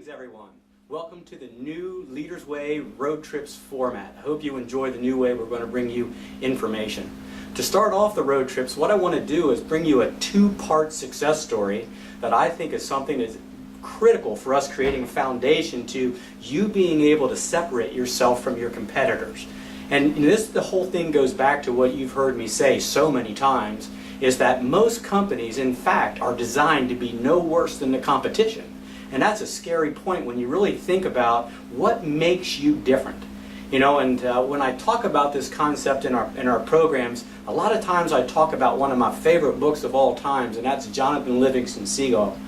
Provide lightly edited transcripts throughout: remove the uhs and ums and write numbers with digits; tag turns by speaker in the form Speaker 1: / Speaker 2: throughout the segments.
Speaker 1: Greetings, everyone. Welcome to the new Leaders Way Road Trips format. I hope you enjoy the new way we're going to bring you information. To start off the road trips, what I want to do is bring you a two-part success story that I think is something that's critical for us creating a foundation to you being able to separate yourself from your competitors. And the whole thing goes back to what you've heard me say so many times, is that most companies, in fact, are designed to be no worse than the competition. And that's a scary point when you really think about what makes you different. And when I talk about this concept in our programs, a lot of times I talk about one of my favorite books of all times, and that's Jonathan Livingston Seagull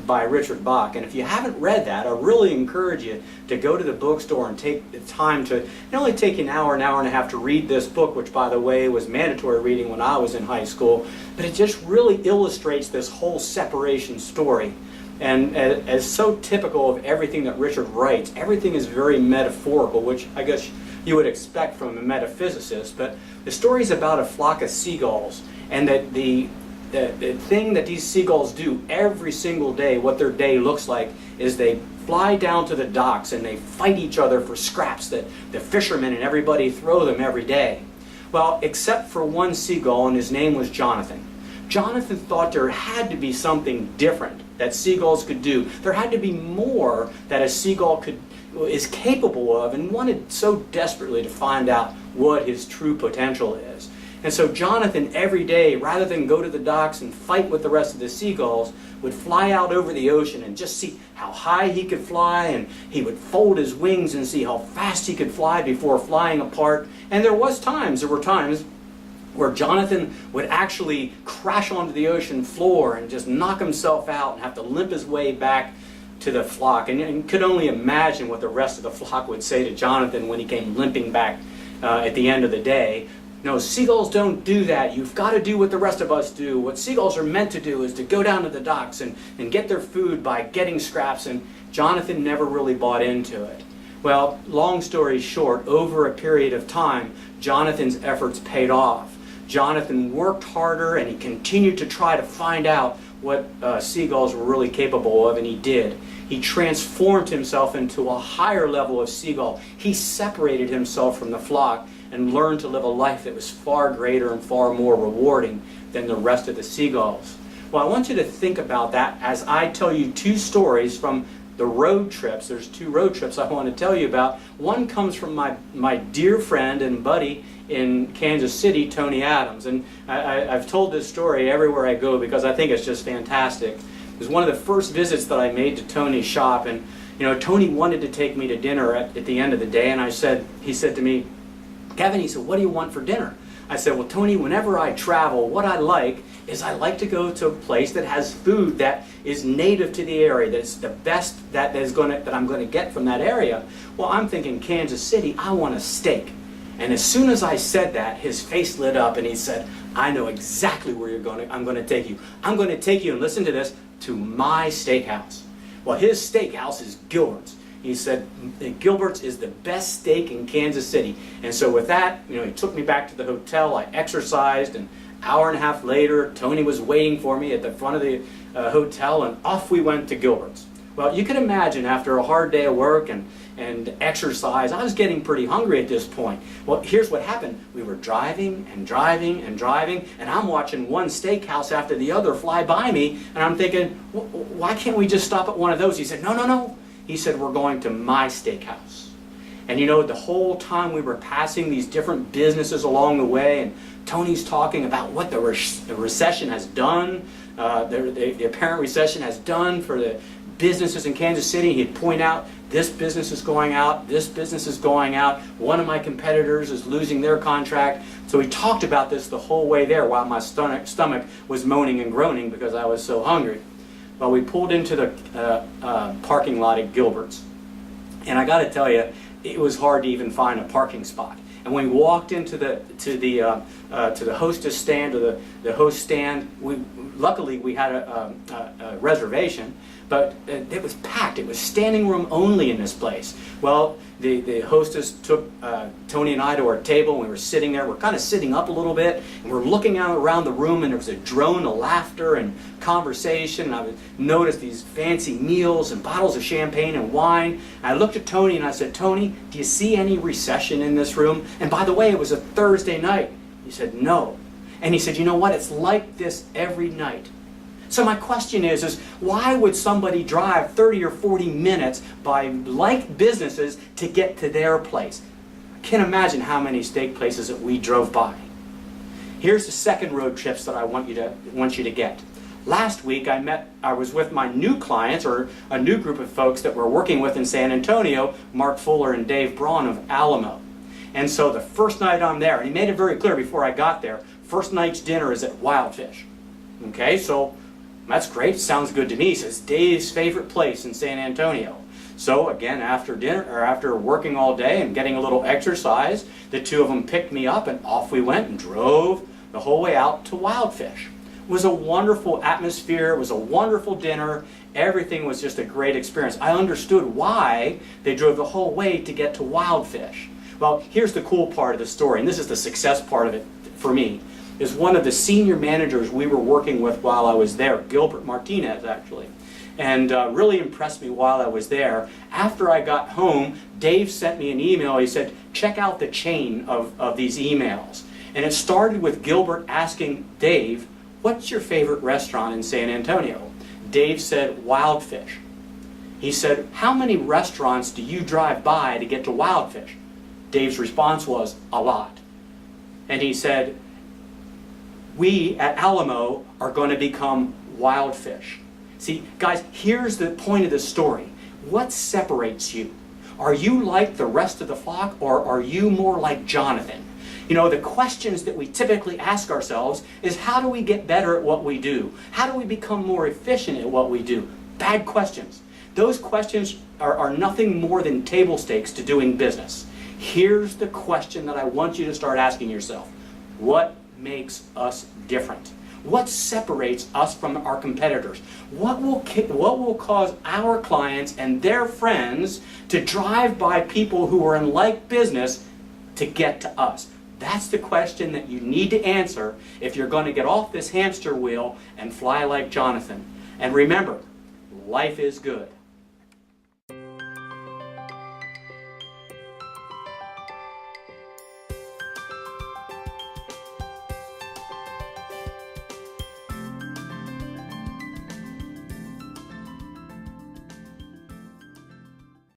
Speaker 1: by Richard Bach. And if you haven't read that, I really encourage you to go to the bookstore and take the time to not only take an hour and a half to read this book, which by the way was mandatory reading when I was in high school, but it just really illustrates this whole separation story. And as so typical of everything that Richard writes, everything is very metaphorical, which I guess you would expect from a metaphysicist. But the story is about a flock of seagulls, and that the thing that these seagulls do every single day, what their day looks like, is they fly down to the docks and they fight each other for scraps that the fishermen and everybody throw them every day. Well, except for one seagull, and his name was Jonathan. Jonathan thought there had to be something different that seagulls could do. There had to be more that a seagull is capable of, and wanted so desperately to find out what his true potential is. And so Jonathan, every day, rather than go to the docks and fight with the rest of the seagulls, would fly out over the ocean and just see how high he could fly, and he would fold his wings and see how fast he could fly before flying apart. And there were times where Jonathan would actually crash onto the ocean floor and just knock himself out and have to limp his way back to the flock. And you could only imagine what the rest of the flock would say to Jonathan when he came limping back at the end of the day. No, seagulls don't do that. You've got to do what the rest of us do. What seagulls are meant to do is to go down to the docks and get their food by getting scraps. And Jonathan never really bought into it. Well, long story short, over a period of time, Jonathan's efforts paid off. Jonathan worked harder, and he continued to try to find out what seagulls were really capable of, and he did. He transformed himself into a higher level of seagull. He separated himself from the flock and learned to live a life that was far greater and far more rewarding than the rest of the seagulls. Well, I want you to think about that as I tell you two stories from the road trips. There's two road trips I want to tell you about. One comes from my dear friend and buddy in Kansas City, Tony Adams. And I've told this story everywhere I go because I think it's just fantastic. It was one of the first visits that I made to Tony's shop, and Tony wanted to take me to dinner at the end of the day, and he said to me, "Kevin," he said, "what do you want for dinner?" I said, "Well, Tony, whenever I travel, what I like to go to a place that has food that is native to the area, that's the best that I'm going to get from that area." Well, I'm thinking Kansas City, I want a steak. And as soon as I said that, his face lit up and he said, "I know exactly where I'm going to take you. I'm going to take you," and listen to this, "to my steakhouse." Well, his steakhouse is Gilbert's. He said, "Gilbert's is the best steak in Kansas City." And so with that, he took me back to the hotel. I exercised, and an hour and a half later, Tony was waiting for me at the front of the hotel, and off we went to Gilbert's. Well, you can imagine after a hard day of work and exercise, I was getting pretty hungry at this point. Well, here's what happened. We were driving, and I'm watching one steakhouse after the other fly by me, and I'm thinking, why can't we just stop at one of those? He said, no. He said, "We're going to my steakhouse." And the whole time we were passing these different businesses along the way, and Tony's talking about what the recession has done, the apparent recession has done for the businesses in Kansas City. He'd point out, this business is going out, this business is going out, one of my competitors is losing their contract. So he talked about this the whole way there while my stomach was moaning and groaning because I was so hungry. Well, we pulled into the parking lot at Gilbert's, and I got to tell you, it was hard to even find a parking spot. And when we walked into the hostess stand or the host stand, luckily we had a reservation. but it was packed. It was standing room only in this place. Well, the hostess took Tony and I to our table, and we were sitting there. We're kind of sitting up a little bit, and we're looking out around the room, and there was a drone of laughter and conversation. And I noticed these fancy meals and bottles of champagne and wine. And I looked at Tony and I said, "Tony, do you see any recession in this room?" And by the way, it was a Thursday night. He said, "No." And he said, "You know what? It's like this every night." So my question is why would somebody drive 30 or 40 minutes by like businesses to get to their place? I can't imagine how many steak places that we drove by. Here's the second road trips that I want you to get. Last week I was with my new clients, or a new group of folks that we're working with in San Antonio, Mark Fuller and Dave Braun of Alamo. And so the first night I'm there, and he made it very clear before I got there, first night's dinner is at Wild Fish. Okay, so that's great, sounds good to me. He says, Dave's favorite place in San Antonio. So again, after dinner, or after working all day and getting a little exercise, the two of them picked me up and off we went and drove the whole way out to Wild Fish. It was a wonderful atmosphere, it was a wonderful dinner, everything was just a great experience. I understood why they drove the whole way to get to Wild Fish. Well, here's the cool part of the story, and this is the success part of it for me, is one of the senior managers we were working with while I was there, Gilbert Martinez actually, and really impressed me while I was there. After I got home, Dave sent me an email. He said, check out the chain of these emails. And it started with Gilbert asking Dave, what's your favorite restaurant in San Antonio? Dave said, Wild Fish. He said, how many restaurants do you drive by to get to Wild Fish? Dave's response was, a lot. And he said, we at Alamo are going to become Wild Fish. See, guys, here's the point of the story. What separates you? Are you like the rest of the flock, or are you more like Jonathan? You know, the questions that we typically ask ourselves is, how do we get better at what we do? How do we become more efficient at what we do? Bad questions. Those questions are nothing more than table stakes to doing business. Here's the question that I want you to start asking yourself. What makes us different? What separates us from our competitors? What will cause our clients and their friends to drive by people who are in like business to get to us? That's the question that you need to answer if you're going to get off this hamster wheel and fly like Jonathan. And remember, life is good.